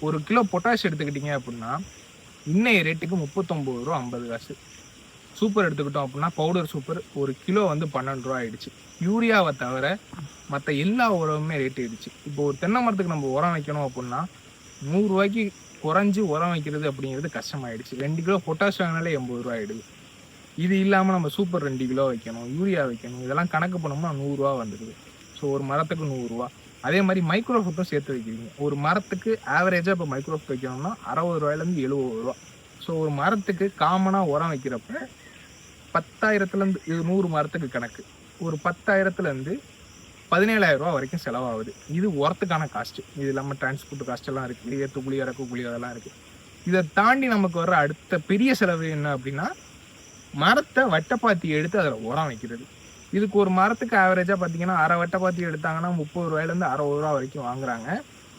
1 kilo potash எடுத்துக்கிட்டீங்க அப்படின்னா, இன்னைய ரேட்டுக்கு ரூ. 39.50. சூப்பர் எடுத்துக்கிட்டோம் அப்படின்னா, பவுடர் சூப்பர் 1 கிலோ வந்து ரூ. 12 ஆயிடுச்சு. யூரியாவ தவிர மத்த எல்லா உரமுமே ரேட் ஏறிடுச்சு. இப்போ ஒரு தென்னை மரத்துக்கு நம்ம உரம் வைக்கணும் அப்படின்னா, ரூ. 100 குறைஞ்சு உரம் வைக்கிறது அப்படிங்கிறது கஷ்டமாயிடுச்சு. 2 கிலோ பொட்டாஷ் வாங்கினாலே ரூ. 80 ஆயிடுது. இது இல்லாம நம்ம சூப்பர் 2 கிலோ வைக்கணும், யூரியா வைக்கணும். இதெல்லாம் கணக்கு பண்ணோம்னா ரூ. 100 வந்துடுது. ஸோ ஒரு மரத்துக்கு ரூ. 100. அதே மாதிரி மைக்ரோ ஃபுட்டும் சேர்த்து வைக்கிறீங்க. ஒரு மரத்துக்கு ஆவரேஜா இப்போ மைக்ரோ ஃபுட் வைக்கணும்னா ரூ. 60 ரூ. 70. ஸோ ஒரு மரத்துக்கு காமனா உரம் வைக்கிறப்ப 10,000 இது 100 மரத்துக்கு கணக்கு. ஒரு 10,000 17,000 வரைக்கும் செலவாகுது. இது உரத்துக்கான காஸ்ட். இது இல்லாமல் டிரான்ஸ்போர்ட் காஸ்ட் எல்லாம் இருக்கு, ஏற்றுக்குழி இறக்குக்குழி அதெல்லாம் இருக்கு. இதை தாண்டி நமக்கு வர்ற அடுத்த பெரிய செலவு என்ன அப்படின்னா, மரத்தை வட்டப்பாத்தி எடுத்து அதில் உரம் வைக்கிறது. இதுக்கு ஒரு மரத்துக்கு ஆவரேஜா பார்த்தீங்கன்னா அரை வட்டப்பாத்தி எடுத்தாங்கன்னா ரூ. 30 ரூ. 60 வரைக்கும் வாங்குறாங்க.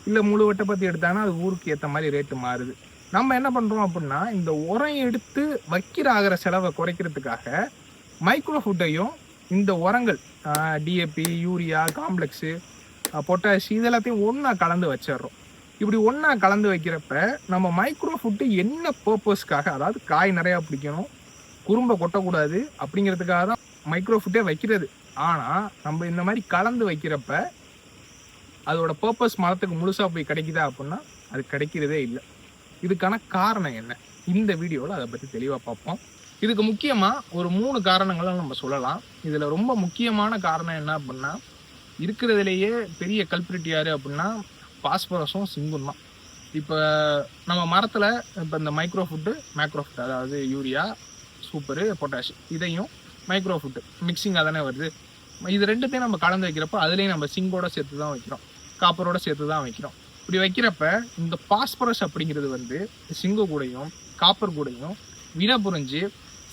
இல்லை முழு வட்டப்பாத்தி எடுத்தாங்கன்னா அது ஊருக்கு ஏற்ற மாதிரி ரேட்டு மாறுது. நம்ம என்ன பண்றோம் அப்படின்னா, இந்த உரம் எடுத்து வைக்கிற ஆகிற செலவை குறைக்கிறதுக்காக மைக்ரோ ஃபுட்டையும் இந்த உரங்கள் டிஏபி, யூரியா, காம்ப்ளெக்ஸு, பொட்டாஷ் இது எல்லாத்தையும் ஒன்றா கலந்து வச்சிடுறோம். இப்படி ஒன்றா கலந்து வைக்கிறப்ப நம்ம மைக்ரோ ஃபுட்டு என்ன பர்பஸ்க்காக, அதாவது காய் நிறையா பிடிக்கணும், குறும்பை கொட்டக்கூடாது அப்படிங்கிறதுக்காக தான் மைக்ரோ ஃபுட்டே வைக்கிறது. ஆனால் நம்ம இந்த மாதிரி கலந்து வைக்கிறப்ப அதோட பர்பஸ் மரத்துக்கு முழுசாக போய் கிடைக்குதா அப்படின்னா அது கிடைக்கிறதே இல்லை. இதுக்கான காரணம் என்ன? இந்த வீடியோவில் அதை பற்றி தெளிவாக பார்ப்போம். இதுக்கு முக்கியமாக ஒரு 3 காரணங்களை நம்ம சொல்லலாம். இதில் ரொம்ப முக்கியமான காரணம் என்ன அப்படின்னா, இருக்கிறதுலேயே பெரிய கல்பிரிட் யார் அப்படின்னா பாஸ்பரஸும் சிங்கும் தான். இப்போ நம்ம மரத்தில் இப்போ இந்த மைக்ரோ ஃபுட்டு, மேக்ரோ ஃபுட், அதாவது யூரியா, சூப்பரு, பொட்டாஷ் இதையும் மைக்ரோ ஃபுட்டு மிக்சிங்காக தானே வருது. இது ரெண்டுத்தையும் நம்ம கலந்து வைக்கிறப்ப அதுலேயும் நம்ம சிங்கோட சேர்த்து தான் வைக்கிறோம், காப்பரோட சேர்த்து தான் வைக்கிறோம். இப்படி வைக்கிறப்ப இந்த பாஸ்பரஸ் அப்படிங்கிறது வந்து சிங்கு கூடையும் காப்பர் கூடையும் வினை புரிஞ்சு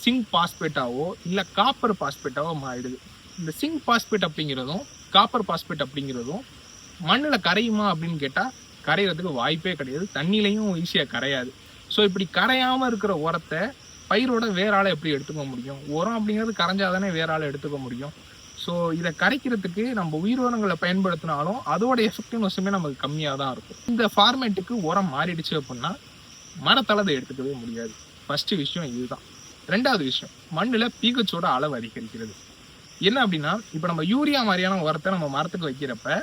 சிங்க் பாஸ்பேட்டாவோ இல்லை காப்பர் பாஸ்பேட்டாவோ மாறிடுது. இந்த சிங்க் பாஸ்பேட் அப்படிங்கிறதும் காப்பர் பாஸ்பேட் அப்படிங்கிறதும் மண்ணில் கரையுமா அப்படின்னு கேட்டால் கரைகிறதுக்கு வாய்ப்பே கிடையாது. தண்ணிலையும் ஈஸியாக கரையாது. ஸோ இப்படி கரையாமல் இருக்கிற உரத்தை பயிரோட வேறால எப்படி எடுத்துக்க முடியும்? உரம் அப்படிங்கிறது கரைஞ்சாதானே வேறால எடுத்துக்க முடியும். ஸோ இதை கரைக்கிறதுக்கு நம்ம உயிரோரங்களை பயன்படுத்தினாலும் அதோட எஃபெக்டிவ்னஸுமே நமக்கு கம்மியாக தான் இருக்கும். இந்த ஃபார்மேட்டுக்கு உரம் மாறிடுச்சு அப்படின்னா மரத்தால் அதை எடுத்துக்கவே முடியாது. ஃபர்ஸ்ட் விஷயம் இதுதான். 2வது விஷயம், மண்ணில் பீகச்சோட அளவு அதிகரிக்கிறது. என்ன அப்படின்னா, இப்போ நம்ம யூரியா மாதிரியான உரத்தை நம்ம மரத்துக்கு வைக்கிறப்ப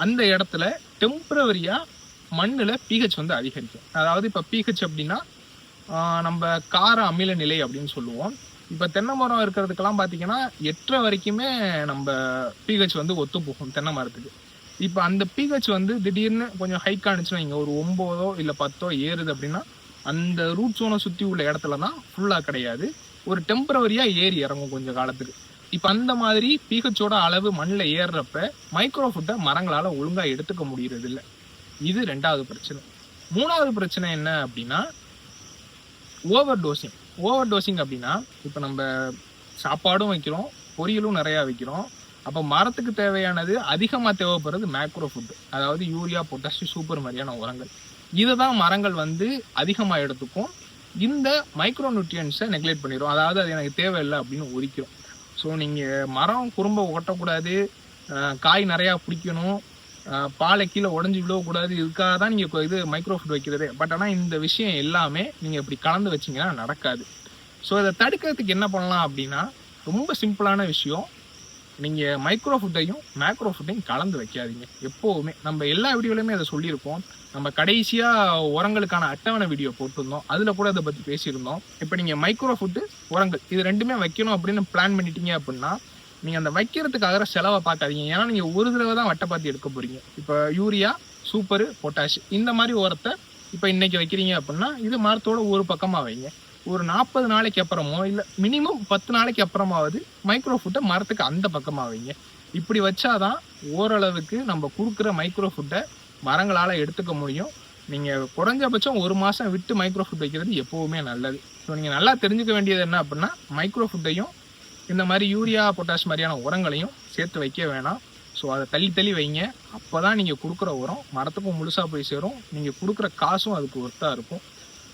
அந்த இடத்துல டெம்பரவரியாக மண்ணில் பிஹெச் வந்து அதிகரிக்கும். அதாவது இப்போ பிஹெச் அப்படின்னா நம்ம கார அமில நிலை அப்படின்னு சொல்லுவோம். இப்போ தென்னை மரம் இருக்கிறதுக்கெல்லாம் பார்த்தீங்கன்னா 8 வரைக்குமே நம்ம பிஹெச் வந்து ஒத்து போகும் தென்னை மரத்துக்கு. இப்போ அந்த பிஹெச் வந்து திடீர்னு கொஞ்சம் ஹைக் ஆனிச்சுன்னா, இங்கே ஒரு 9 இல்லை 10 ஏறுது அப்படின்னா அந்த ரூட் ஜோனை சுற்றி உள்ள இடத்துல தான் ஃபுல்லாக கிடையாது, ஒரு டெம்பரவரியாக ஏறி இறங்கும் கொஞ்சம் காலத்துக்கு. இப்போ அந்த மாதிரி பிஹெச்சோட அளவு மண்ணில் ஏறுறப்ப மைக்ரோ ஃபுட்டை மரங்களால் ஒழுங்காக எடுத்துக்க முடியறது இல்லை. இது 2வது பிரச்சனை. 3வது பிரச்சனை என்ன அப்படின்னா ஓவர் டோசிங். ஓவர் டோசிங் அப்படின்னா, இப்போ நம்ம சாப்பாடும் வைக்கிறோம், பொரியலும் நிறையா வைக்கிறோம். அப்போ மரத்துக்கு தேவையானது அதிகமாக தேவைப்படுறது மேக்ரோ ஃபுட்டு, அதாவது யூரியா, பொட்டாஷ், சூப்பர் மாதிரியான உரங்கள். இதை தான் மரங்கள் வந்து அதிகமாக எடுத்துக்கும். இந்த மைக்ரோ நியூட்ரியன்ஸை நெக்லெக்ட் பண்ணிடும், அதாவது அது எனக்கு தேவையில்லை அப்படின்னு ஒதுக்கிறோம். ஸோ நீங்கள் மரம் குறும்ப ஒட்டக்கூடாது, காய் நிறையா பிடிக்கணும், பாலை கீழே உடஞ்சி விழக்கூடாது, இதுக்காக தான் நீங்கள் இது மைக்ரோ ஃபுட் வைக்கிறது. பட் ஆனால் இந்த விஷயம் எல்லாமே நீங்கள் இப்படி கலந்து வச்சிங்கன்னா நடக்காது. ஸோ இதை தடுக்கிறதுக்கு என்ன பண்ணலாம் அப்படின்னா, ரொம்ப சிம்பிளான விஷயம், நீங்கள் மைக்ரோ ஃபுட்டையும் மேக்ரோ ஃபுட்டையும் கலந்து வைக்காதீங்க எப்போவுமே. நம்ம எல்லா வீடியோலையுமே அதை சொல்லியிருக்கோம். நம்ம கடைசியாக உரங்களுக்கான அட்டவணை வீடியோ போட்டிருந்தோம், அதில் கூட அதை பற்றி பேசியிருந்தோம். இப்போ நீங்கள் மைக்ரோ ஃபுட்டு, உரங்கள் இது ரெண்டுமே வைக்கணும் அப்படின்னு பிளான் பண்ணிட்டீங்க அப்படின்னா நீங்கள் அந்த வைக்கிறதுக்காக செலவை பார்க்காதீங்க. ஏன்னா நீங்கள் ஒரு தடவை தான் வட்டப்பாத்தி எடுக்க போகிறீங்க. இப்போ யூரியா, சூப்பரு, பொட்டாஷ் இந்த மாதிரி உரத்தை இப்போ இன்றைக்கி வைக்கிறீங்க அப்படின்னா இது மரத்தோட ஒரு பக்கமாக வைங்க. ஒரு 40 நாளைக்கு அப்புறமோ இல்லை மினிமம் 10 நாளைக்கு அப்புறமாவது மைக்ரோ ஃபுட்டை மரத்துக்கு அந்த பக்கமாக வைங்க. இப்படி வச்சாதான் ஓரளவுக்கு நம்ம கொடுக்குற மைக்ரோ ஃபுட்டை மரங்களால் எடுத்துக்க முடியும். நீங்கள் குறைஞ்சபட்சம் 1 மாதம் விட்டு மைக்ரோ ஃபுட் வைக்கிறது எப்போவுமே நல்லது. ஸோ நீங்கள் நல்லா தெரிஞ்சுக்க வேண்டியது என்ன அப்படின்னா, மைக்ரோ ஃபுட்டையும் இந்த மாதிரி யூரியா, பொட்டாஷ் மாதிரியான உரங்களையும் சேர்த்து வைக்க வேணாம். ஸோ அதை தள்ளி வைங்க. அப்போ தான் நீங்கள் கொடுக்குற உரம் மரத்துக்கும் முழுசாக போய் சேரும், நீங்கள் கொடுக்குற காசும் அதுக்கு ஒர்த்தாக இருக்கும்.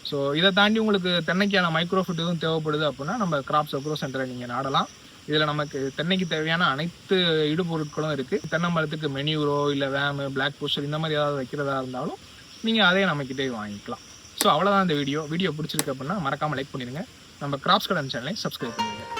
ஸோ இதை தாண்டி உங்களுக்கு தென்னைக்கான மைக்ரோ ஃபுட் எதுவும் தேவைப்படுது அப்படின்னா நம்ம கிராப்ஸ் அக்ரோ சென்டரை நீங்கள் நாடலாம். இதில் நமக்கு தென்னைக்கு தேவையான அனைத்து இடுபொருட்களும் இருக்குது. தென்னை மரத்துக்கு மெனியூரோ இல்லை வேமு, பிளாக் போஸ்டர் இந்த மாதிரி ஏதாவது வைக்கிறதா இருந்தாலும் நீங்கள் அதே நம்மக்கிட்டே வாங்கிக்கலாம். ஸோ அவ்வளோதான் இந்த வீடியோ பிடிச்சிருக்கு அப்படின்னா மறக்காமல் லைக் பண்ணிடுங்க. நம்ம கிராப்ஸ் கார்டன் சேனலை சப்ஸ்கிரைப் பண்ணுங்கள்.